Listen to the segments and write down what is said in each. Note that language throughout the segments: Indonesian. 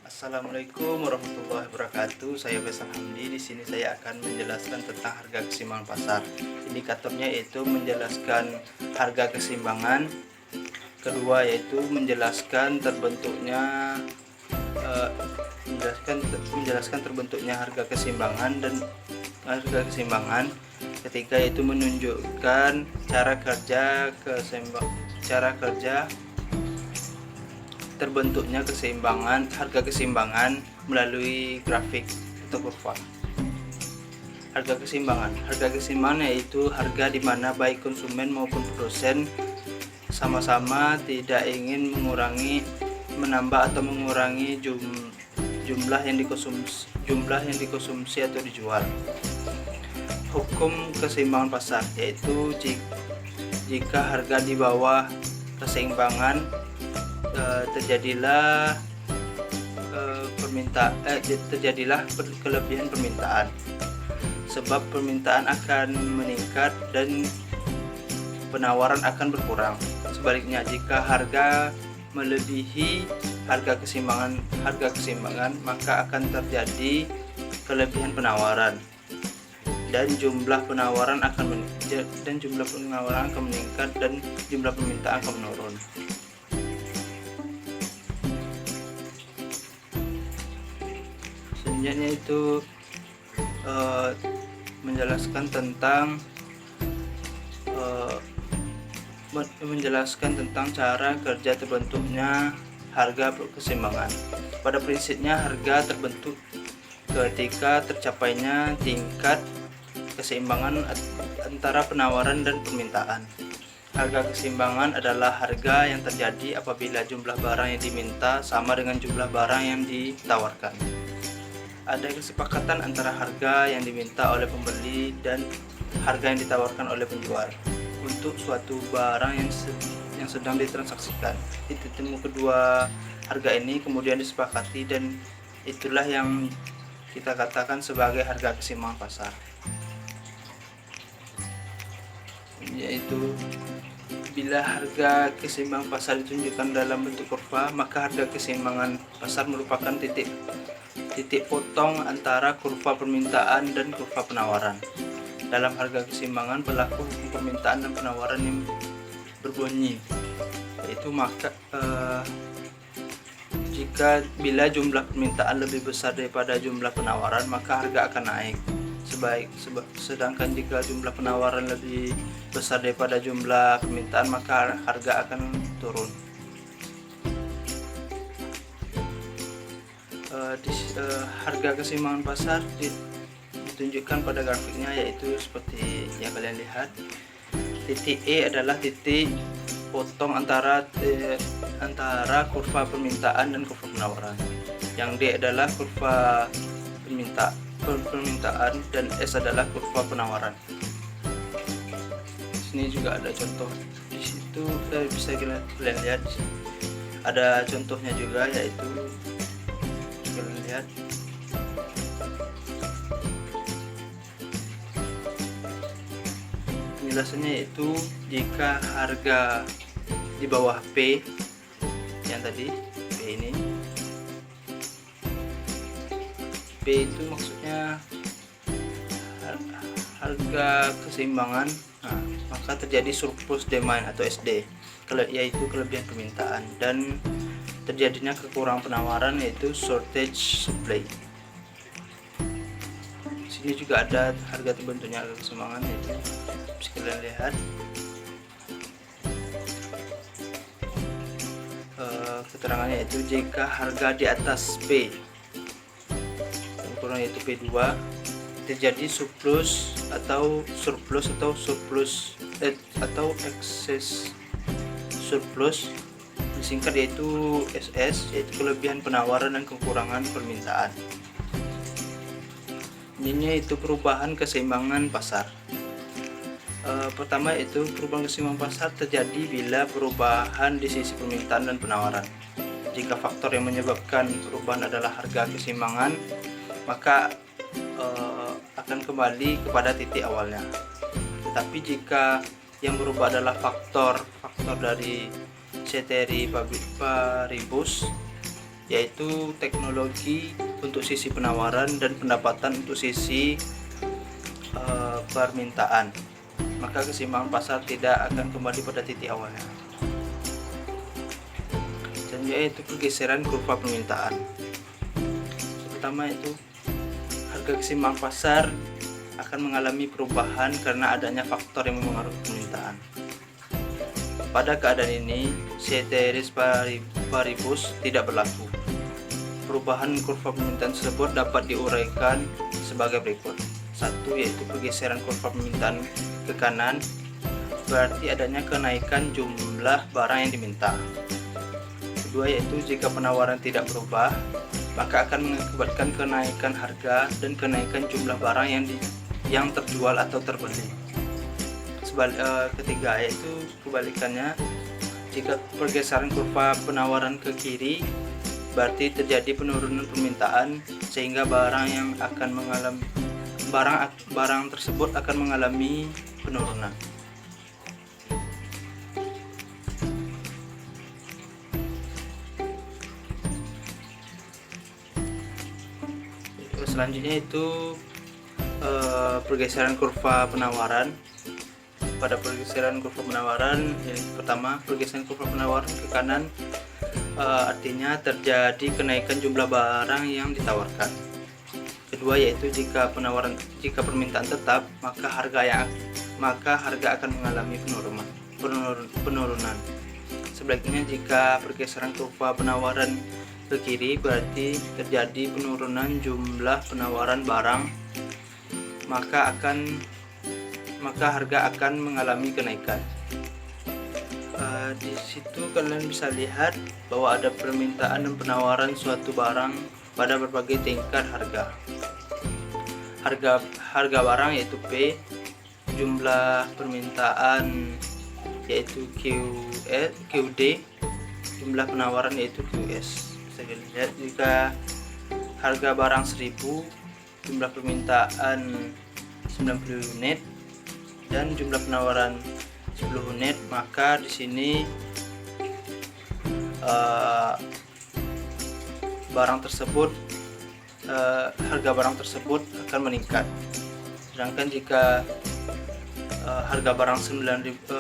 Assalamualaikum warahmatullahi wabarakatuh. Saya Faisal Hamdi. Di sini saya akan menjelaskan tentang harga keseimbangan pasar. Indikatornya yaitu menjelaskan harga keseimbangan. Kedua yaitu menjelaskan terbentuknya eh, menjelaskan terbentuknya harga keseimbangan dan harga keseimbangan. Ketiga yaitu menunjukkan cara kerja terbentuknya harga keseimbangan melalui grafik atau kurva. Harga keseimbangan yaitu harga di mana baik konsumen maupun produsen sama-sama tidak ingin menambah atau mengurangi jumlah yang dikonsumsi atau dijual. Hukum keseimbangan pasar yaitu jika harga di bawah keseimbangan terjadilah kelebihan permintaan, sebab permintaan akan meningkat dan penawaran akan berkurang. Sebaliknya, jika harga melebihi harga keseimbangan maka akan terjadi kelebihan penawaran dan jumlah penawaran akan meningkat dan jumlah permintaan akan menurun. Selanjutnya itu menjelaskan tentang cara kerja terbentuknya harga keseimbangan. Pada prinsipnya harga terbentuk ketika tercapainya tingkat keseimbangan antara penawaran dan permintaan. Harga keseimbangan adalah harga yang terjadi apabila jumlah barang yang diminta sama dengan jumlah barang yang ditawarkan. Ada kesepakatan antara harga yang diminta oleh pembeli dan harga yang ditawarkan oleh penjual untuk suatu barang yang sedang ditransaksikan. Titik temu kedua harga ini kemudian disepakati dan itulah yang kita katakan sebagai harga keseimbangan pasar. Yaitu bila harga keseimbangan pasar ditunjukkan dalam bentuk kurva, maka harga keseimbangan pasar merupakan titik potong antara kurva permintaan dan kurva penawaran. Dalam harga keseimbangan berlaku hukum permintaan dan penawaran yang berbunyi, yaitu bila jumlah permintaan lebih besar daripada jumlah penawaran maka harga akan naik. Sedangkan jika jumlah penawaran lebih besar daripada jumlah permintaan maka harga akan turun. Harga keseimbangan pasar ditunjukkan pada grafiknya, yaitu seperti yang kalian lihat. Titik E adalah titik potong antara kurva permintaan dan kurva penawaran. Yang D adalah kurva permintaan dan S adalah kurva penawaran. Di sini juga ada contoh. Di situ bisa kalian lihat ada contohnya juga, yaitu kalian lihat penjelasannya, yaitu jika harga di bawah P yang tadi, P ini, P itu maksudnya harga keseimbangan, maka terjadi surplus demand atau SD, yaitu kelebihan permintaan, dan terjadinya kekurangan penawaran, yaitu shortage supply. Sini juga ada harga terbentuknya harga keseimbangan, yaitu bisa kalian lihat. Keterangannya yaitu jika harga di atas P kurang, yaitu P2, terjadi surplus atau excess surplus, disingkat yaitu SS, yaitu kelebihan penawaran dan kekurangan permintaan. Ini itu perubahan keseimbangan pasar. Pertama yaitu perubahan keseimbangan pasar terjadi bila perubahan di sisi permintaan dan penawaran. Jika faktor yang menyebabkan perubahan adalah harga keseimbangan, maka akan kembali kepada titik awalnya. Tetapi jika yang berubah adalah faktor dari ceteris paribus, yaitu teknologi untuk sisi penawaran dan pendapatan untuk sisi permintaan. Maka keseimbangan pasar tidak akan kembali pada titik awalnya. Selanjutnya yaitu pergeseran kurva permintaan. Pertama itu harga keseimbangan pasar akan mengalami perubahan karena adanya faktor yang mempengaruhi permintaan. Pada keadaan ini, ceteris paribus tidak berlaku. Perubahan kurva permintaan tersebut dapat diuraikan sebagai berikut. 1. Yaitu pergeseran kurva permintaan ke kanan, berarti adanya kenaikan jumlah barang yang diminta. Kedua yaitu jika penawaran tidak berubah, maka akan mengakibatkan kenaikan harga dan kenaikan jumlah barang yang terjual atau terbeli. Ketiga yaitu kebalikannya, jika pergeseran kurva penawaran ke kiri, berarti terjadi penurunan permintaan sehingga barang tersebut akan mengalami penurunan. Selanjutnya itu pergeseran kurva penawaran. Pada pergeseran kurva penawaran, yang pertama pergeseran kurva penawaran ke kanan, artinya terjadi kenaikan jumlah barang yang ditawarkan. Kedua yaitu jika permintaan tetap, maka harga akan mengalami penurunan. Sebaliknya jika pergeseran kurva penawaran ke kiri, berarti terjadi penurunan jumlah penawaran barang, maka harga akan mengalami kenaikan. Di situ kalian bisa lihat bahwa ada permintaan dan penawaran suatu barang pada berbagai tingkat harga. Harga barang yaitu P, jumlah permintaan yaitu QD, jumlah penawaran yaitu QS. Bisa dilihat jika harga barang 1000, jumlah permintaan 90 unit dan jumlah penawaran 10 unit, maka di sini harga barang tersebut akan meningkat. Sedangkan jika harga barang Rp9.000,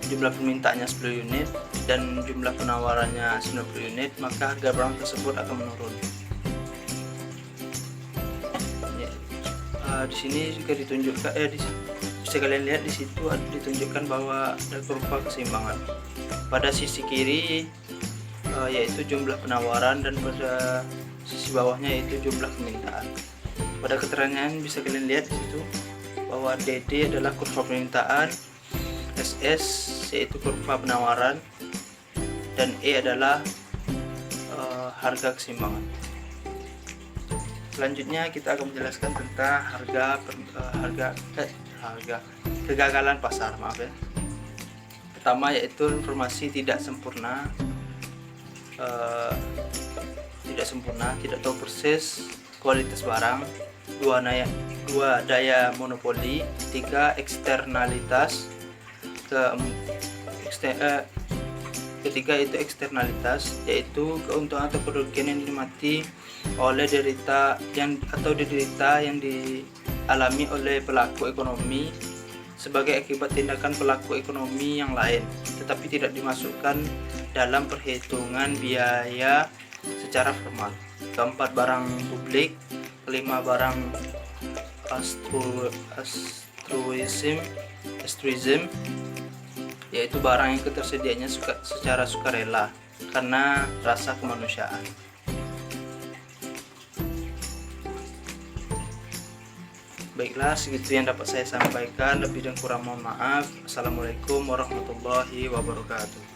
jumlah permintaannya 10 unit dan jumlah penawarannya 90 unit, maka harga barang tersebut akan menurun. Di sini juga ditunjukkan, bisa kalian lihat di situ ditunjukkan bahwa ada kurva keseimbangan. Pada sisi kiri yaitu jumlah penawaran dan pada sisi bawahnya yaitu jumlah permintaan. Pada keterangan bisa kalian lihat di situ bahwa DD adalah kurva permintaan, SS yaitu kurva penawaran, dan E adalah harga keseimbangan. Selanjutnya kita akan menjelaskan tentang kegagalan pasar. Pertama yaitu informasi tidak sempurna, tidak tahu persis kualitas barang. Dua, daya monopoli. Tiga, eksternalitas. Ketiga itu eksternalitas, yaitu keuntungan atau kerugian yang dinikmati oleh derita yang dialami oleh pelaku ekonomi sebagai akibat tindakan pelaku ekonomi yang lain, tetapi tidak dimasukkan dalam perhitungan biaya secara formal. Keempat, barang publik. Kelima, barang altruism, yaitu barang yang ketersediaannya secara sukarela karena rasa kemanusiaan. Baiklah, segitu yang dapat saya sampaikan. Lebih dan kurang mohon maaf. Assalamualaikum warahmatullahi wabarakatuh.